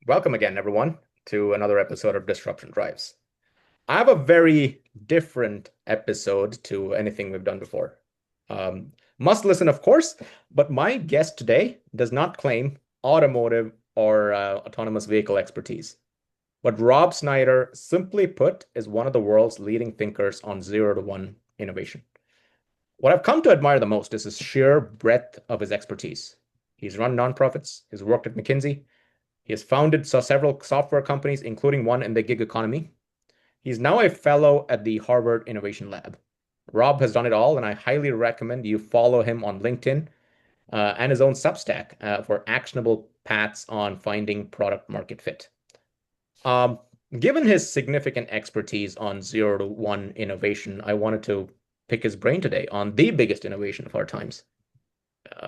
Welcome again, everyone, to another episode of Disruption Drives. I have a very different episode to anything we've done before. Must listen, of course, but my guest today does not claim automotive or autonomous vehicle expertise. But Rob Snyder, simply put, is one of the world's leading thinkers on zero to one innovation. What I've come to admire the most is his sheer breadth of his expertise. He's run nonprofits, he's worked at McKinsey, he has founded several software companies, including one in the gig economy. He's now a fellow at the Harvard Innovation Lab. Rob has done it all, and I highly recommend you follow him on LinkedIn and his own Substack for actionable paths on finding product market fit. Um, Given his significant expertise on zero to one innovation, I wanted to pick his brain today on the biggest innovation of our times,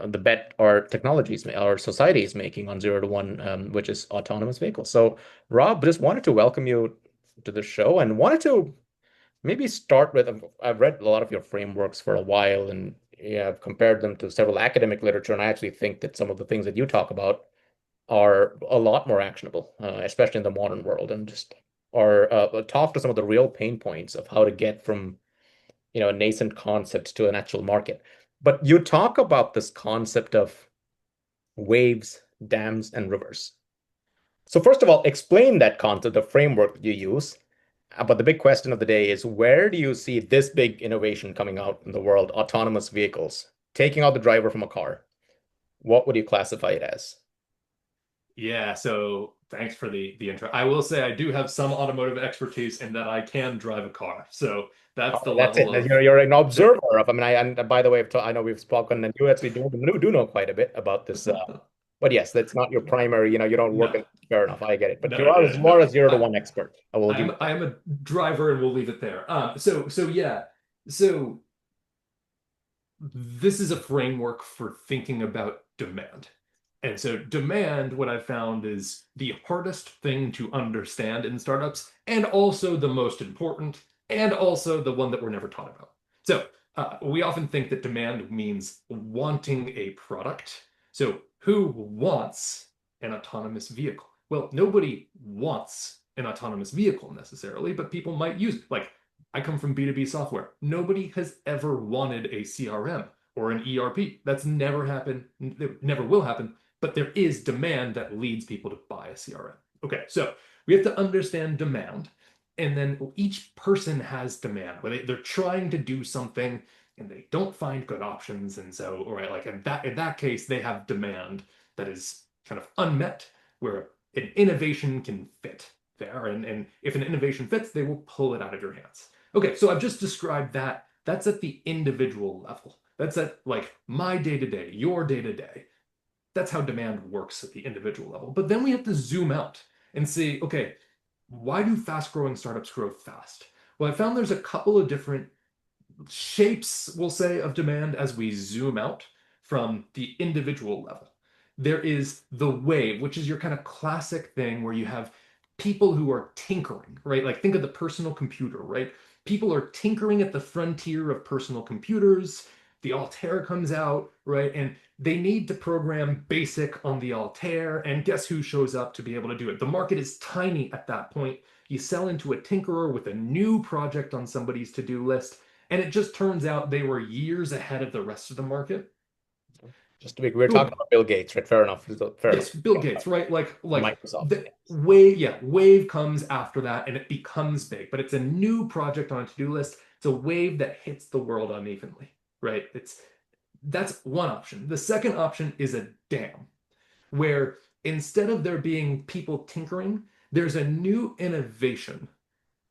the bet our technologies, our society is making on zero to one, which is autonomous vehicles. So, Rob, just wanted to welcome you to the show and wanted to maybe start with I've read a lot of your frameworks for a while and yeah, I've compared them to several academic literature, and I actually think that some of the things that you talk about are a lot more actionable, especially in the modern world, and just or talk to some of the real pain points of how to get from a nascent concept to an actual market. But you talk about this concept of waves, dams, and rivers. So first of all, explain that concept, the framework that you use. But the big question of the day is where do you see this big innovation coming out in the world? Autonomous vehicles, taking out the driver from a car. What would you classify it as? Yeah, so thanks for the intro. I will say I do have some automotive expertise in that I can drive a car. So that's the Oh, that's it. level of You're an that. observer of. I mean, and by the way, I know we've spoken, and you actually do know quite a bit about this. But yes, that's not your primary. You don't work No, in. Fair enough, I get it. But no, you are no, no. more a zero to one expert. I will give you I that. am a driver, and we'll leave it there. So yeah, so this is a framework for thinking about demand. And so demand, what I've found is the hardest thing to understand in startups, and also the most important, and also the one that we're never taught about. So we often think that demand means wanting a product. So who wants an autonomous vehicle? Well, nobody wants an autonomous vehicle necessarily, but people might use it. Like I come from B2B software. Nobody has ever wanted a CRM or an ERP. That's never happened. It never will happen, but there is demand that leads people to buy a CRM. Okay, so we have to understand demand. And then each person has demand where they're trying to do something and they don't find good options. And so, all right, like in that case, they have demand that is kind of unmet, where an innovation can fit there. And if an innovation fits, they will pull it out of your hands. Okay, so I've just described that. That's at the individual level. That's at like my day to day, your day to day. That's how demand works at the individual level. But then we have to zoom out and see, okay, why do fast growing startups grow fast? Well, I found there's a couple of different shapes, we'll say, of demand as we zoom out from the individual level. There is the wave, which is your kind of classic thing where you have people who are tinkering, right? Like think of the personal computer, right? People are tinkering at the frontier of personal computers. The Altair comes out, right? And they need to program BASIC on the Altair. And guess who shows up to be able to do it? The market is tiny at that point. You sell into a tinkerer with a new project on somebody's to-do list, and it just turns out they were years ahead of the rest of the market. Just to be, we're talking Boom. about Bill Gates, right? Fair enough. Fair enough. Yes, Bill Gates, right? Like Microsoft. the wave, yeah, wave comes after that and it becomes big, but it's a new project on a to-do list. It's a wave that hits the world unevenly, right? That's one option. The second option is a dam, where instead of there being people tinkering, there's a new innovation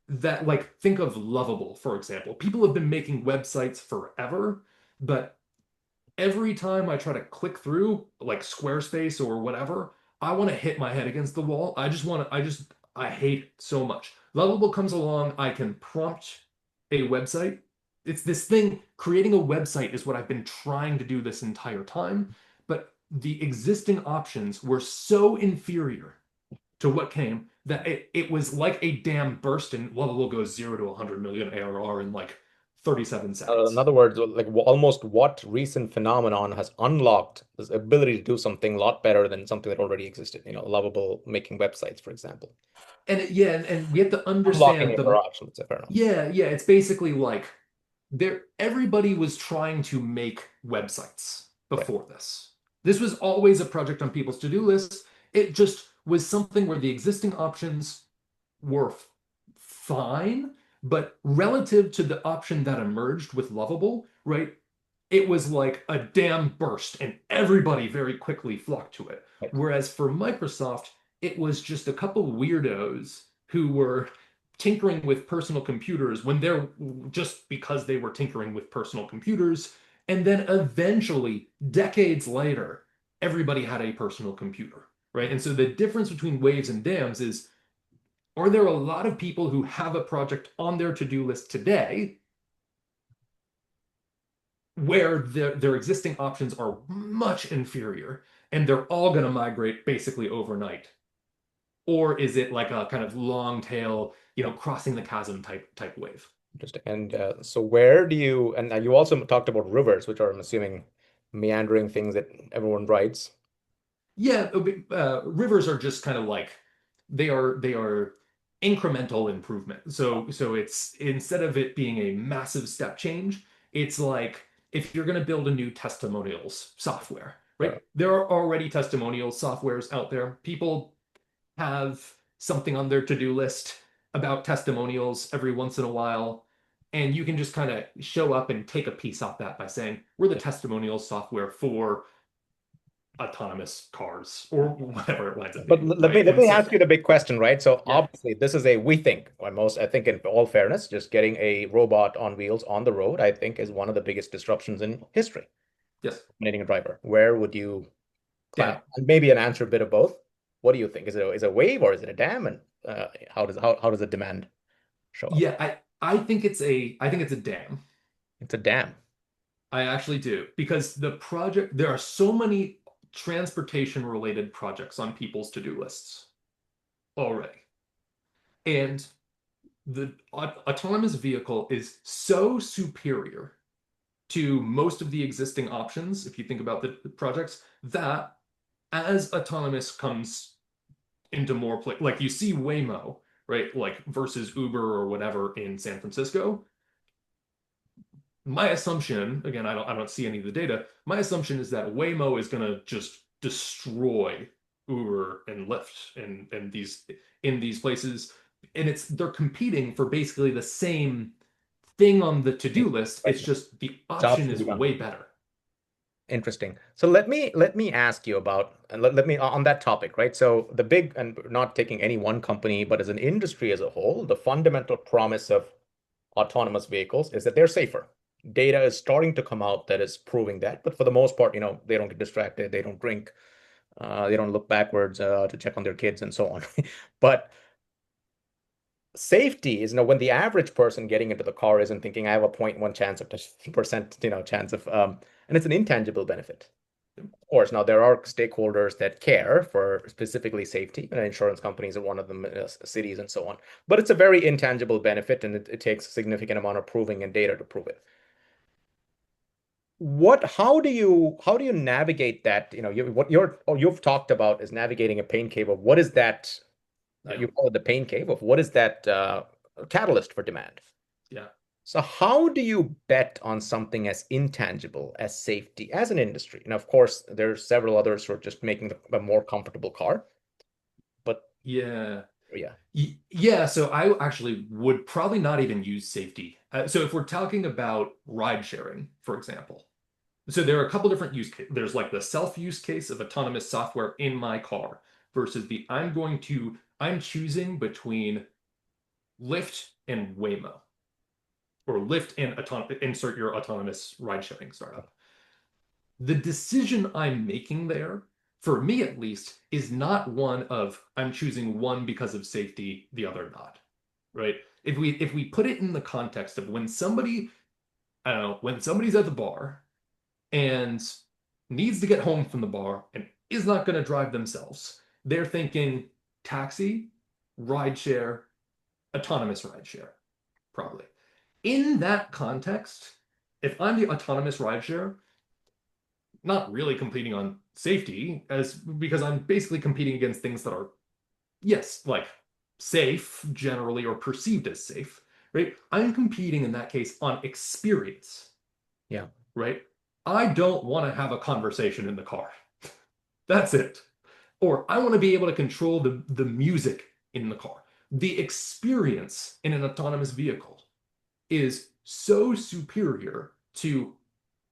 that, like, think of Lovable, for example. People have been making websites forever, but every time I try to click through, like Squarespace or whatever, I want to hit my head against the wall. I hate it so much. Lovable comes along, I can prompt a website. It's this thing, creating a website is what I've been trying to do this entire time, but the existing options were so inferior to what came that it was like a dam burst, and Lovable goes 0 to 100 million ARR in like 37 In seconds. other words, like almost what recent phenomenon has unlocked this ability to do something a lot better than something that already existed? Lovable making websites, for example. Yeah, and we have to Unlocking understand a the garage, let's say, fair enough. yeah, it's basically like everybody was trying to make websites Right. before this. This was always a project on people's to-do lists. It just was something where the existing options were fine, but relative to the option that emerged with Lovable, right? It was like a dam burst and everybody very quickly flocked to it. Right. Whereas for Microsoft, it was just a couple weirdos who were tinkering with personal computers when they're just because they were tinkering with personal computers. And then eventually, decades later, everybody had a personal computer, right? And so the difference between waves and dams is, are there a lot of people who have a project on their to-do list today where their existing options are much inferior and they're all going to migrate basically overnight? Or is it like a kind of long tail, crossing the chasm type wave? Interesting. And so where do you, and you also talked about rivers, which are, I'm assuming, meandering things that everyone writes. Yeah, rivers are just kind of like they are incremental improvement. So it's instead of it being a massive step change, it's like if you're going to build a new testimonials software, right? There are already testimonials softwares out there. People have something on their to-do list about testimonials every once in a while, and you can just kind of show up and take a piece off that by saying, we're the testimonials software for autonomous cars or whatever it winds up But being, right? let And me so, ask you the big question, right? So yeah, obviously, this is a we think, or most I think, in all fairness, just getting a robot on wheels on the road, I think, is one of the biggest disruptions in history. yes, Eliminating a driver. Where would you class? down. And maybe an answer a bit of both. What do you think? Is it a wave or is it a dam? And how does the demand show up? Yeah, I think it's a dam. It's a dam. I actually do because there are so many transportation related projects on people's to-do lists already. And the autonomous vehicle is so superior to most of the existing options, if you think about the projects, that as autonomous comes into more play, like you see Waymo, right? Like versus Uber or whatever in San Francisco. My assumption, again, I don't see any of the data. My assumption is that Waymo is going to just destroy Uber and Lyft and these in these places, and they're competing for basically the same thing on the to-do list. Right. It's just the Jobs option to is be done. way better. Interesting. So let me ask you about, and let me on that topic, right? So the big, and not taking any one company, but as an industry as a whole, the fundamental promise of autonomous vehicles is that they're safer. Data is starting to come out that is proving that, but for the most part, they don't get distracted, they don't drink, they don't look backwards to check on their kids and so on. But safety is, when the average person getting into the car isn't thinking, I have a 0.1 chance of percent, chance of, and it's an intangible benefit. Of course, now there are stakeholders that care for specifically safety, and insurance companies are one of them, cities and so on. But it's a very intangible benefit, and it takes a significant amount of proving and data to prove it. How do you navigate that? You've talked about is navigating a pain cave of what is that? Yeah, You call it the pain cave of what is that catalyst for demand? yeah. So how do you bet on something as intangible as safety as an industry? And of course, there's several others who are just making a more comfortable car. But Yeah. yeah, Yeah, so I actually would probably not even use safety. So if we're talking about ride sharing, for example, so there are a couple different use cases. There's like the self-use case of autonomous software in my car versus I'm choosing between Lyft and Waymo, or Lyft and insert your autonomous ride sharing startup. The decision I'm making there, for me at least, is not one of I'm choosing one because of safety, the other not, right? If we put it in the context of when somebody, I don't know, when somebody's at the bar and needs to get home from the bar and is not going to drive themselves, they're thinking taxi, rideshare, autonomous rideshare, probably. In that context, if I'm the autonomous rideshare, not really competing on safety as because I'm basically competing against things that are, yes, like safe generally or perceived as safe, right? I'm competing in that case on experience, Yeah. right? I don't want to have a conversation in the car. That's it. Or I want to be able to control the music in the car. The experience in an autonomous vehicle is so superior to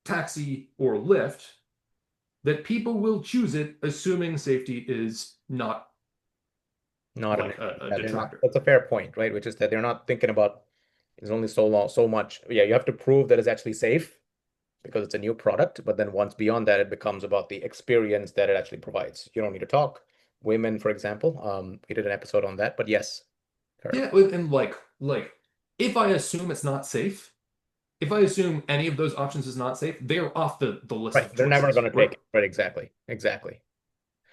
taxi or Lyft that people will choose it assuming safety is not Not an like issue. a Yeah, they're not. detractor. That's a fair point, right? Which is that they're not thinking about it's only so long, so much. Yeah, you have to prove that it's actually safe because it's a new product. But then once beyond that, it becomes about the experience that it actually provides. You don't need to talk. Women, for example, we did an episode on that. But yes, fair. Yeah, and like if I assume it's not safe, if I assume any of those options is not safe, they're off the list Right. of They're never choices, going to right? take it. Right. Exactly. Exactly. I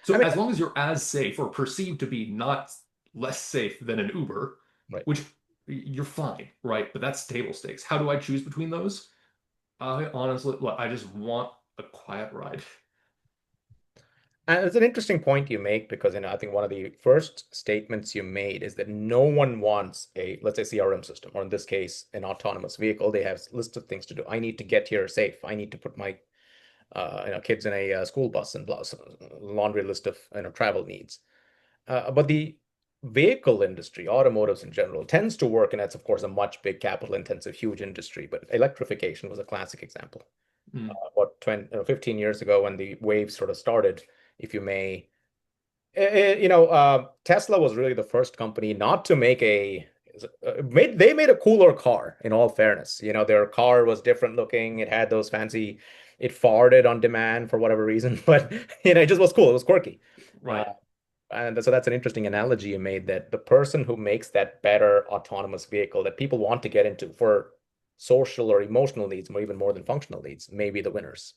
So mean, as long as you're as safe or perceived to be not less safe than an Uber, right. which you're fine, right? But that's table stakes. How do I choose between those? I honestly, look, I just want a quiet ride. And it's an interesting point you make because I think one of the first statements you made is that no one wants a, let's say, CRM system, or in this case, an autonomous vehicle. They have a list of things to do. I need to get here safe. I need to put my kids in a school bus and blah, laundry list of travel needs. But the vehicle industry, automotives in general, tends to work, and that's of course a much big capital intensive, huge industry. But electrification was a classic example. Mm, About 20, 15 years ago when the wave sort of started, if you may. Tesla was really the first company not to make they made a cooler car, in all fairness. Their car was different looking. It had those fancy, it farted on demand for whatever reason, but it just was cool. It was quirky. Uh, right. and so that's an interesting analogy you made that the person who makes that better autonomous vehicle that people want to get into for social or emotional needs, or even more than functional needs, may be the winners.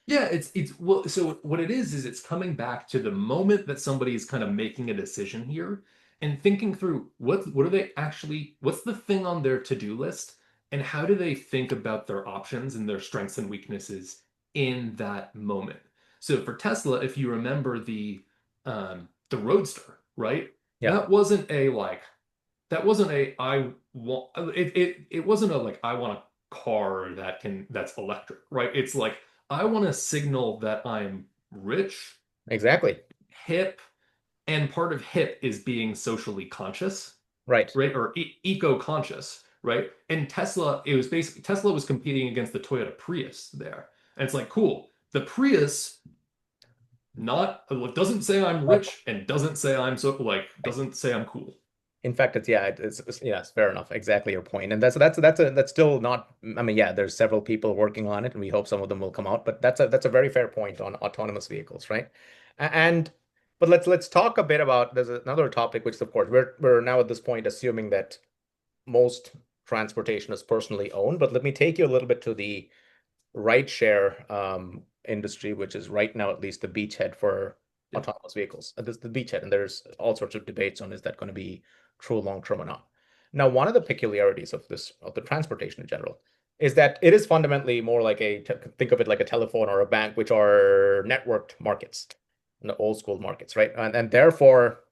Yeah, it's well, so what it is it's coming back to the moment that somebody is kind of making a decision here and thinking through what are they actually, what's the thing on their to-do list and how do they think about their options and their strengths and weaknesses in that moment. So for Tesla, if you remember the Roadster, right? Yeah, That wasn't a like that wasn't a I want it wasn't a like I want a car that's electric, right? It's like I want to signal that I'm rich, exactly. hip, and part of hip is being socially conscious, Right. right? Or eco-conscious, right? And Tesla, it was basically Tesla was competing against the Toyota Prius there. And it's like, cool. The Prius not doesn't say I'm rich and doesn't say I'm so like doesn't say I'm cool. In fact, yes, fair enough. Exactly your point. And that's still not. I mean, yeah, there's several people working on it, and we hope some of them will come out. But that's a very fair point on autonomous vehicles, right? And but let's talk a bit about. There's another topic, which is, of course, we're now at this point assuming that most transportation is personally owned. But let me take you a little bit to the rideshare industry, which is right now at least the beachhead for Yeah. autonomous vehicles. This is the beachhead, and there's all sorts of debates on is that going to be true long term or not. Now, one of the peculiarities of the transportation in general is that it is fundamentally more like think of it like a telephone or a bank, which are networked markets, the old school markets, right? And therefore,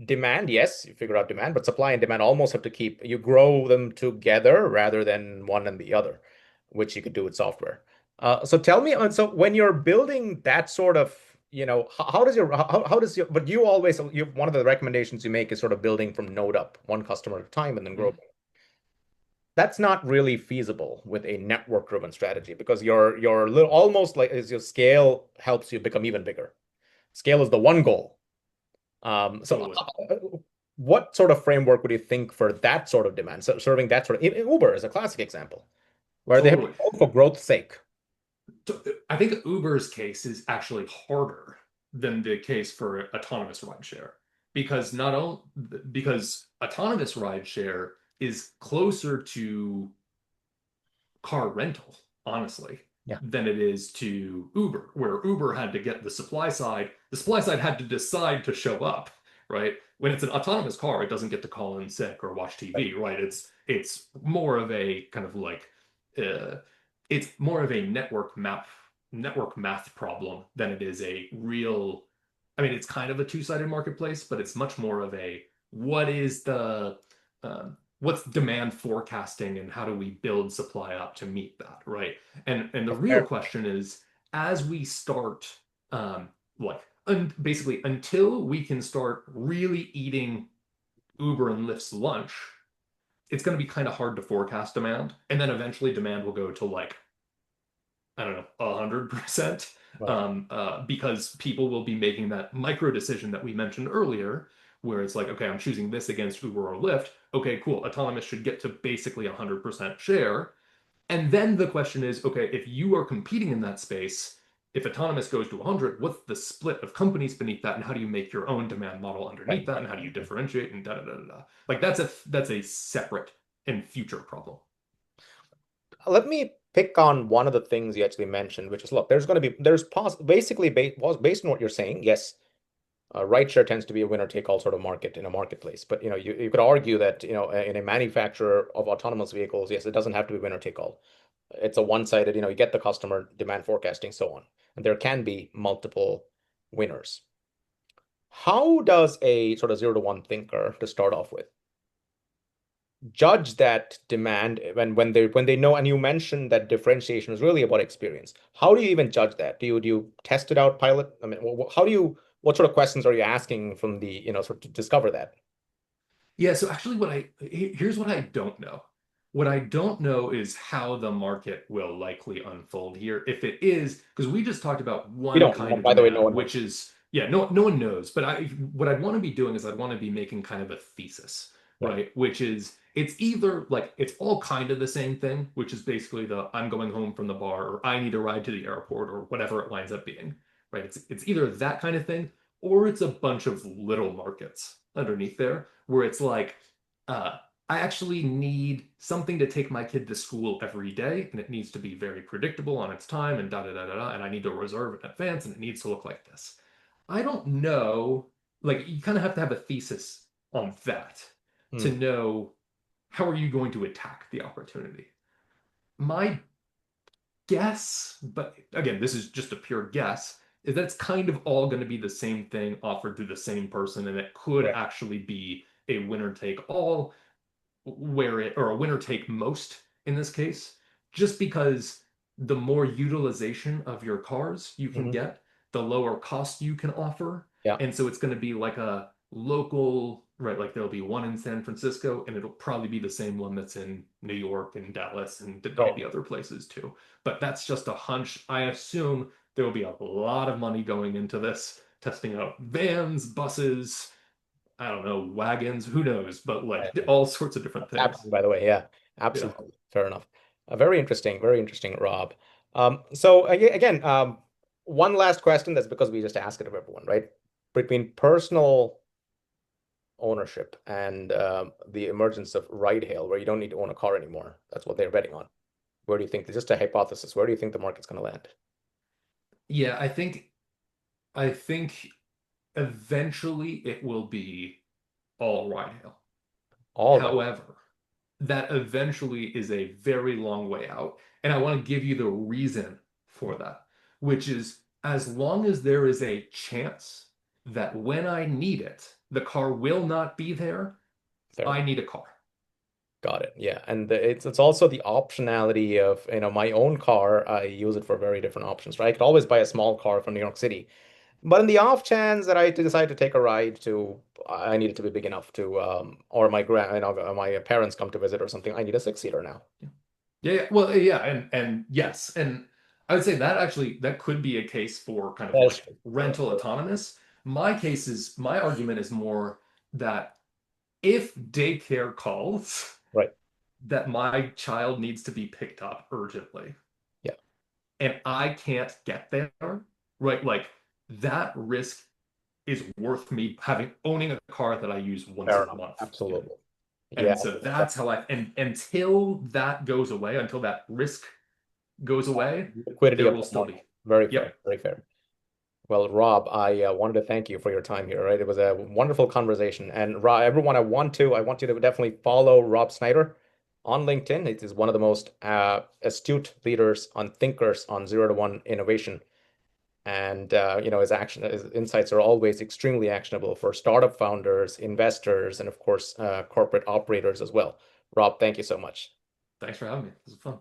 demand, yes, you figure out demand, but supply and demand almost have to you grow them together rather than one and the other, which you could do with software. So tell me, so when you're building that sort of, but one of the recommendations you make is sort of building from node up, one customer at a time and then grow. Mhm. That's not really feasible with a network driven strategy because your little almost like as your scale helps you become even bigger. Scale is the one goal. Totally. What sort of framework would you think for that sort of demand? So serving that sort of Uber is a classic example where they have Totally. growth for growth's sake. I think Uber's case is actually harder than the case for autonomous rideshare because not only because autonomous rideshare is closer to car rental, honestly, Yeah, than it is to Uber, where Uber had to get the supply side had to decide to show up, right? When it's an autonomous car, it doesn't get to call in sick or watch Right. TV, right? It's more of a kind of like uh, it's more of a network math problem than it is a real. I mean, it's kind of a two-sided marketplace, but it's much more of a what is the what's demand forecasting and how do we build supply up to meet that, right? And the real Fair. question is as we start like basically until we can start really eating Uber and Lyft's lunch, it's going to be kind of hard to forecast demand. And then eventually demand will go to like, I don't know, 100%, Right. because people will be making that micro decision that we mentioned earlier, where it's like, okay, I'm choosing this against Uber or Lyft. Okay, cool. Autonomous should get to basically 100% share. And then the question is, okay, if you are competing in that space, if autonomous goes to 100, what's the split of companies beneath that, and how do you make your own demand model Right. underneath that, and how do you differentiate, and da da da da da. Like that's a separate and future problem. Let me pick on one of the things you actually mentioned, which is, look, there's going to be there's basically based on what you're saying. Yes, rideshare tends to be a winner take all sort of market in a marketplace. But you could argue that in a manufacturer of autonomous vehicles, yes, it doesn't have to be winner take all. It's a one-sided, you get the customer demand forecasting, so on, and there can be multiple winners. How does a sort of 0 to 1 thinker, to start off with, judge that demand when they know? And you mentioned that differentiation is really about experience. How do you even judge that? Do you test it out, pilot? I mean, how do you what sort of questions are you asking from the sort of to discover that? Yeah, so actually here's what I don't know. What I don't know is how the market will likely unfold here. If it is, because we just talked about We one don't kind know. of By the way, no demand, one which knows. is, yeah, no one knows. But what I'd want to be doing is I'd want to be making kind of a thesis, Right. right? Which is it's either like it's all kind of the same thing, which is basically the I'm going home from the bar or I need a ride to the airport or whatever it winds up being, right? It's either that kind of thing or it's a bunch of little markets underneath there where it's like uh, I actually need something to take my kid to school every day, and it needs to be very predictable on its time, and da da da da da, and I need to reserve it in advance, and it needs to look like this. I don't know. Like, you kind of have to have a thesis on that to Hmm. know how are you going to attack the opportunity. My guess, but again, this is just a pure guess, is that it's kind of all going to be the same thing offered to the same person, and it could Right. actually be a winner take all where it or a winner take most in this case, just because the more utilization of your cars you can Hmm. get, the lower cost you can offer. Yeah. And so it's going to be like a local, right? Like there'll be one in San Francisco, and it'll probably be the same one that's in New York and Dallas and maybe Totally. other places too. But that's just a hunch. I assume there will be a lot of money going into this, testing out vans, buses, I don't know, wagons, who knows, but like Right. all sorts of different things. Happening, by the way. Yeah, Yeah. absolutely. Fair enough. Very interesting, Rob. So again, one last question. That's because we just ask it of everyone, right? Between personal ownership and the emergence of ride hail, where you don't need to own a car anymore. That's what they're betting on. Where do you think, just a hypothesis, where do you think the market's going to land? Yeah, I think eventually it will be all ride hail. All right. However, that eventually is a very long way out. And I want to give you the reason for that, which is as long as there is a chance that when I need it, the car will not be there, Fair I enough. need a car. Got it. Yeah, and it's also the optionality of my own car. I use it for very different options, right? I could always buy a small car from New York City, but in the off chance that I decide to take a ride to, I need it to be big enough to, or my parents come to visit or something. I need a 6-seater now. Yeah, well, yeah, and yes, and I would say that actually that could be a case for kind of That's like true. rental autonomous. My argument is more that if daycare calls Right. that my child needs to be picked up urgently Yeah. and I can't get there, right? Like that risk is worth me having owning a car that I use once Fair a enough. month in. Absolutely. Yeah. And so that's how and until that goes away, until that risk goes away, Liquidity there of will the still market. be. Very fair. Yep. Very fair. Well, Rob, I wanted to thank you for your time here, right? It was a wonderful conversation. And Rob, everyone, I want you to definitely follow Rob Snyder on LinkedIn. It is one of the most astute leaders on thinkers on zero to one innovation. And his insights are always extremely actionable for startup founders, investors, and of course, corporate operators as well. Rob, thank you so much. Thanks for having me. This was fun.